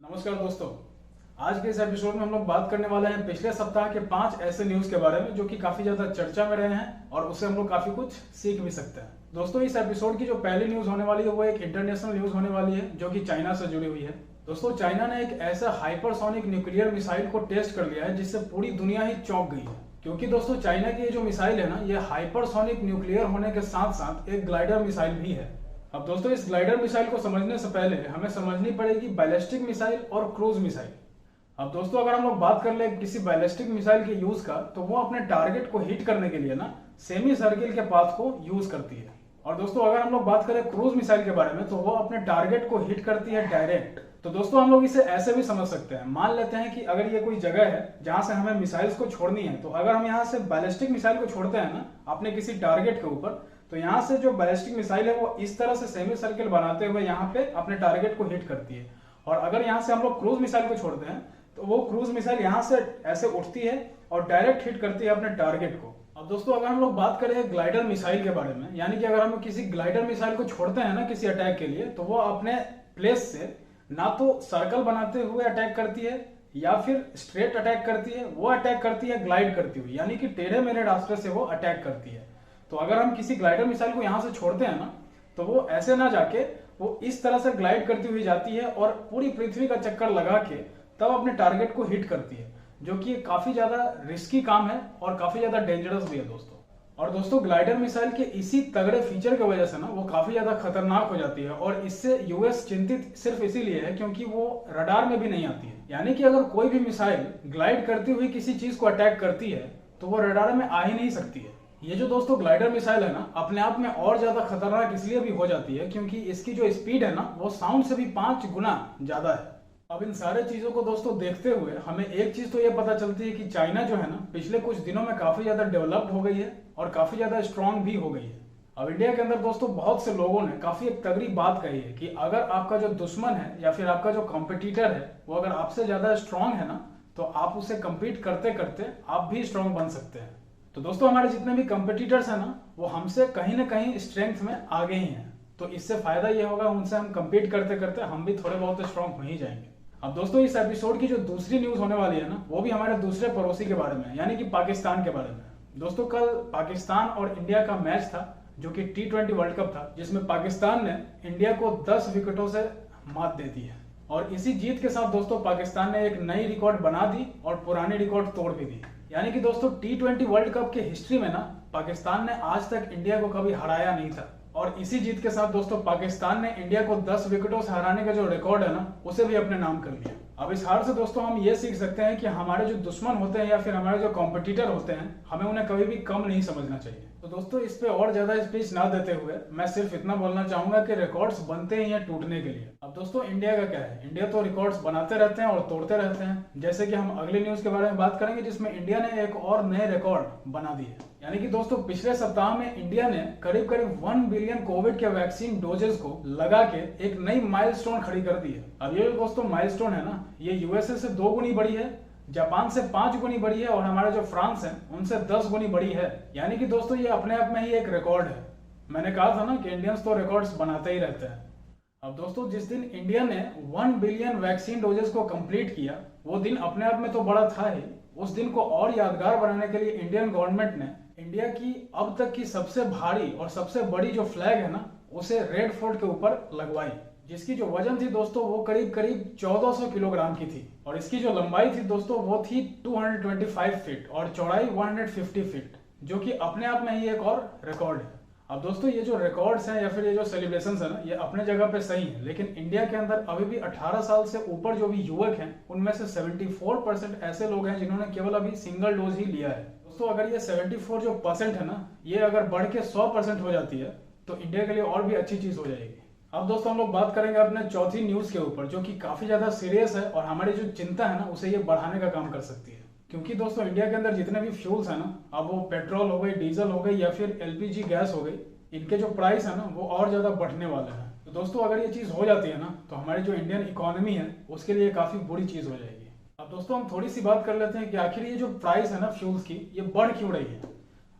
नमस्कार दोस्तों। आज के इस एपिसोड में हम लोग बात करने वाले हैं पिछले सप्ताह के 5 ऐसे न्यूज के बारे में जो कि काफी ज्यादा चर्चा में रहे हैं और उससे हम लोग काफी कुछ सीख भी सकते हैं। दोस्तों, इस एपिसोड की जो पहली न्यूज होने वाली है वो एक इंटरनेशनल न्यूज होने वाली है जो कि चाइना से जुड़ी हुई है। दोस्तों, चाइना ने एक ऐसा हाइपरसोनिक न्यूक्लियर मिसाइल को टेस्ट कर लिया है जिससे पूरी दुनिया ही चौंक गई है। क्योंकि दोस्तों, चाइना की ये जो मिसाइल है ना, ये हाइपरसोनिक न्यूक्लियर होने के साथ साथ एक ग्लाइडर मिसाइल भी है। अब दोस्तों, इस ग्लाइडर मिसाइल को समझने से पहले हमें समझनी पड़ेगी बैलिस्टिक मिसाइल और क्रूज मिसाइल। अब दोस्तों, अगर हम लोग बात कर ले किसी बैलिस्टिक मिसाइल के यूज का, तो वो अपने टारगेट को हिट करने के लिए ना सेमी सर्किल के पाथ को यूज करती है। और दोस्तों, अगर हम लोग बात करें क्रूज मिसाइल के बारे में, तो वो अपने टारगेट को हिट करती है डायरेक्ट। तो दोस्तों, हम लोग इसे ऐसे भी समझ सकते हैं। मान लेते हैं कि अगर ये कोई जगह है जहां से हमें मिसाइल्स को छोड़नी है, तो अगर हम यहाँ से बैलिस्टिक मिसाइल को छोड़ते हैं ना अपने किसी टारगेट के ऊपर, तो यहाँ से जो बैलिस्टिक मिसाइल है वो इस तरह से सेमी सर्किल बनाते हुए यहाँ पे अपने टारगेट को हिट करती है। और अगर यहाँ से हम लोग क्रूज मिसाइल को छोड़ते हैं, तो वो क्रूज मिसाइल यहाँ से ऐसे उठती है और डायरेक्ट हिट करती है अपने टारगेट को। अब दोस्तों, अगर हम लोग बात करें ग्लाइडर मिसाइल के बारे में, यानी कि अगर हम किसी ग्लाइडर मिसाइल को छोड़ते हैं ना किसी अटैक के लिए, तो वो अपने प्लेस से ना तो सर्कल बनाते हुए अटैक करती है या फिर स्ट्रेट अटैक करती है, वो अटैक करती है ग्लाइड करती हुई, यानी कि टेढ़े मेढ़े रास्ते से वो अटैक करती है। तो अगर हम किसी ग्लाइडर मिसाइल को यहाँ से छोड़ते हैं ना, तो वो ऐसे ना जाके वो इस तरह से ग्लाइड करती हुई जाती है और पूरी पृथ्वी का चक्कर लगा के तब अपने टारगेट को हिट करती है, जो कि काफी ज्यादा रिस्की काम है और काफी ज्यादा डेंजरस भी है दोस्तों। और दोस्तों, ग्लाइडर मिसाइल के इसी तगड़े फीचर की वजह से ना वो काफी ज्यादा खतरनाक हो जाती है और इससे यूएस चिंतित सिर्फ इसीलिए है क्योंकि वो रडार में भी नहीं आती है। यानी कि अगर कोई भी मिसाइल ग्लाइड करती हुई किसी चीज को अटैक करती है तो वो रडार में आ ही नहीं सकती है। ये जो दोस्तों ग्लाइडर मिसाइल है ना, अपने आप में और ज्यादा खतरनाक इसलिए भी हो जाती है क्योंकि इसकी जो स्पीड है ना, वो साउंड से भी 5 गुना ज्यादा है। अब इन सारे चीजों को दोस्तों देखते हुए हमें एक चीज तो ये पता चलती है कि चाइना जो है ना, पिछले कुछ दिनों में काफी ज्यादा डेवलप्ड हो गई है और काफी ज्यादा स्ट्रांग भी हो गई है। अब इंडिया के अंदर दोस्तों बहुत से लोगों ने काफी एक तगड़ी बात कही है कि अगर आपका जो दुश्मन है या फिर आपका जो कॉम्पिटिटर है वो अगर आपसे ज्यादा स्ट्रांग है ना, तो आप उसे कम्पीट करते करते आप भी स्ट्रांग बन सकते हैं। तो दोस्तों, हमारे जितने भी कम्पिटिटर्स हैं ना, वो हमसे कहीं ना कहीं स्ट्रेंथ में आगे ही हैं। तो इससे फायदा ये होगा, उनसे हम कम्पीट करते करते हम भी थोड़े बहुत स्ट्रांग हो ही जाएंगे। अब दोस्तों, इस एपिसोड की जो दूसरी न्यूज होने वाली है ना, वो भी हमारे दूसरे पड़ोसी के बारे में, यानी कि पाकिस्तान के बारे में। दोस्तों, कल पाकिस्तान और इंडिया का मैच था जो कि T20 वर्ल्ड कप था, जिसमें पाकिस्तान ने इंडिया को 10 विकेटों से मात दे दी है। और इसी जीत के साथ दोस्तों पाकिस्तान ने एक नई रिकॉर्ड बना दी और पुरानी रिकॉर्ड तोड़ भी दी। यानी कि दोस्तों T20 वर्ल्ड कप की हिस्ट्री में ना पाकिस्तान ने आज तक इंडिया को कभी हराया नहीं था। और इसी जीत के साथ दोस्तों पाकिस्तान ने इंडिया को 10 विकेटों से हराने का जो रिकॉर्ड है ना, उसे भी अपने नाम कर लिया। अब इस हार से दोस्तों हम ये सीख सकते हैं कि हमारे जो दुश्मन होते हैं या फिर हमारे जो कॉम्पिटिटर होते हैं, हमें उन्हें कभी भी कम नहीं समझना चाहिए। तो दोस्तों, इस पे और ज्यादा स्पीच ना देते हुए मैं सिर्फ इतना बोलना चाहूंगा कि रिकॉर्ड्स बनते ही हैं टूटने के लिए। अब दोस्तों, इंडिया का क्या है, इंडिया तो रिकॉर्ड्स बनाते रहते हैं और तोड़ते रहते हैं। जैसे कि हम अगली न्यूज के बारे में बात करेंगे जिसमें इंडिया ने एक और नए रिकॉर्ड बना दिए। यानी कि दोस्तों पिछले सप्ताह में इंडिया ने करीब करीब 1 बिलियन कोविड के वैक्सीन डोजेस को लगा के एक नई माइलस्टोन खड़ी कर दी है। अब ये दोस्तों माइलस्टोन है ना, ये यूएसए से 2 गुनी बड़ी है, जापान से 5 गुनी बड़ी है और हमारे जो फ्रांस है उनसे 10 गुनी बड़ी है। यानी कि दोस्तों ये अपने आप में ही एक रिकॉर्ड है। मैंने कहा था ना कि इंडियंस तो रिकॉर्ड्स बनाते ही रहते हैं। अब दोस्तों, जिस दिन इंडिया ने 1 बिलियन वैक्सीन डोजेस को कंप्लीट किया, वो दिन अपने आप में तो बड़ा था ही। उस दिन को और यादगार बनाने के लिए इंडियन गवर्नमेंट ने इंडिया की अब तक की सबसे भारी और सबसे बड़ी जो फ्लैग है ना, उसे रेड फोर्ट के ऊपर लगवाई, जिसकी जो वजन थी दोस्तों वो करीब करीब 1400 किलोग्राम की थी। और इसकी जो लंबाई थी दोस्तों वो थी 225 फीट और चौड़ाई 150 फीट, जो कि अपने आप में ही एक और रिकॉर्ड है। अब दोस्तों, ये जो रिकॉर्ड्स हैं या फिर ये जो सेलिब्रेशंस है ना, ये अपने जगह पे सही है, लेकिन इंडिया के अंदर अभी भी 18 साल से ऊपर जो भी युवक हैं, उनमें से 74% ऐसे लोग हैं जिन्होंने केवल अभी सिंगल डोज ही लिया है। दोस्तों, अगर ये 74 जो परसेंट है ना, ये अगर बढ़ के 100% हो जाती है तो इंडिया के लिए और भी अच्छी चीज हो जाएगी। अब दोस्तों, हम लोग बात करेंगे अपने चौथी न्यूज के ऊपर, जो कि काफी ज्यादा सीरियस है और हमारी जो चिंता है ना उसे ये बढ़ाने का काम कर सकती है। क्योंकि दोस्तों इंडिया के अंदर जितने भी फ्यूल्स है ना, अब वो पेट्रोल हो गई, डीजल हो गई या फिर एलपीजी गैस हो गई, इनके जो प्राइस है ना वो और ज्यादा बढ़ने वाले हैं। तो दोस्तों, अगर ये चीज हो जाती है ना, तो हमारी जो इंडियन इकोनॉमी है उसके लिए काफी बुरी चीज हो जाएगी। अब दोस्तों, हम थोड़ी सी बात कर लेते हैं कि आखिर ये जो प्राइस है ना फ्यूल्स की, ये बढ़ क्यों रही है।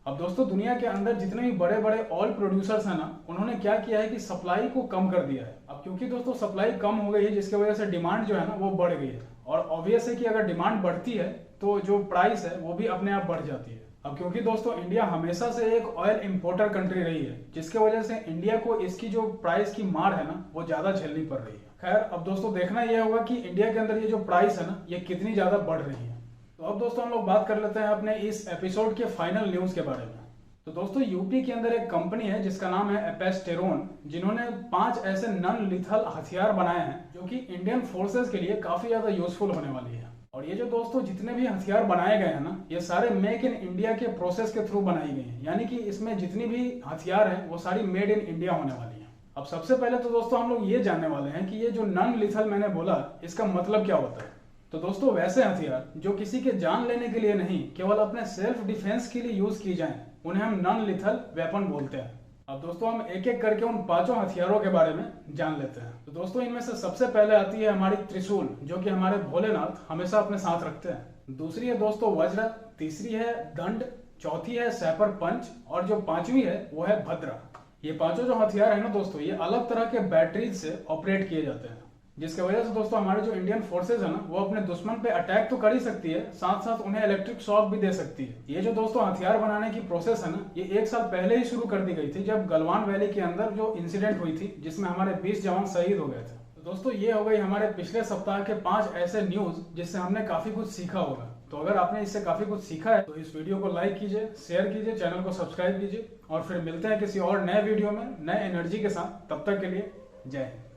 अब दोस्तों दुनिया के अंदर जितने भी बड़े बड़े ऑयल प्रोड्यूसर्स हैं ना, उन्होंने क्या किया है कि सप्लाई को कम कर दिया है। अब क्योंकि दोस्तों सप्लाई कम हो गई है, जिसकी वजह से डिमांड जो है ना वो बढ़ गई है, और ऑब्वियस है कि अगर डिमांड बढ़ती है तो जो प्राइस है वो भी अपने आप बढ़ जाती है। अब क्योंकि दोस्तों इंडिया हमेशा से एक ऑयल इंपोर्टर कंट्री रही है, जिसके वजह से इंडिया को इसकी जो प्राइस की मार है ना वो ज्यादा झेलनी पड़ रही है। खैर अब दोस्तों देखना यह होगा कि इंडिया के अंदर ये जो प्राइस है ना ये कितनी ज्यादा बढ़ रही है। तो अब दोस्तों हम लोग बात कर लेते हैं अपने इस एपिसोड के फाइनल न्यूज के बारे में। तो दोस्तों यूपी के अंदर एक कंपनी है जिसका नाम है एपेस्टेरोन, जिन्होंने 5 ऐसे नॉन लिथल हथियार बनाए हैं जो कि इंडियन फोर्सेस के लिए काफी ज्यादा यूजफुल होने वाली है। और ये जो दोस्तों जितने भी हथियार बनाए गए हैं ना, ये सारे मेक इन इंडिया के प्रोसेस के थ्रू बनाई गई हैं, यानी कि इसमें जितनी भी हथियार हैं वो सारी मेड इन इंडिया होने वाली है। अब सबसे पहले तो दोस्तों हम लोग ये जानने वाले हैं कि ये जो नॉन लिथल मैंने बोला इसका मतलब क्या होता है। तो दोस्तों वैसे हथियार जो किसी के जान लेने के लिए नहीं, केवल अपने सेल्फ डिफेंस के लिए यूज की जाए, उन्हें हम नॉन लिथल वेपन बोलते हैं। अब दोस्तों हम एक एक करके उन 5 हथियारों के बारे में जान लेते हैं। तो दोस्तों इनमें से सबसे पहले आती है हमारी त्रिशूल, जो कि हमारे भोलेनाथ हमेशा अपने साथ रखते हैं। दूसरी है दोस्तों वज्र, तीसरी है दंड, चौथी है सैपर पंच, और जो 5वीं है वो है भद्रा। ये 5 जो हथियार है ना दोस्तों, ये अलग तरह के बैटरीज से ऑपरेट किए जाते हैं, जिसकी वजह से दोस्तों हमारे जो इंडियन फोर्सेज है ना वो अपने दुश्मन पे अटैक तो कर ही सकती है, साथ साथ उन्हें इलेक्ट्रिक शॉक भी दे सकती है। ये जो दोस्तों हथियार बनाने की प्रोसेस है ना, ये 1 साल पहले ही शुरू कर दी गई थी, जब गलवान वैली के अंदर जो इंसिडेंट हुई थी जिसमें हमारे 20 जवान शहीद हो गए थे। तो दोस्तों ये हो गई हमारे पिछले सप्ताह के 5 ऐसे न्यूज जिससे हमने काफी कुछ सीखा होगा। तो अगर आपने इससे काफी कुछ सीखा है तो इस वीडियो को लाइक कीजिए, शेयर कीजिए, चैनल को सब्सक्राइब कीजिए, और फिर मिलते हैं किसी और नए वीडियो में नए एनर्जी के साथ। तब तक के लिए जय हिंद।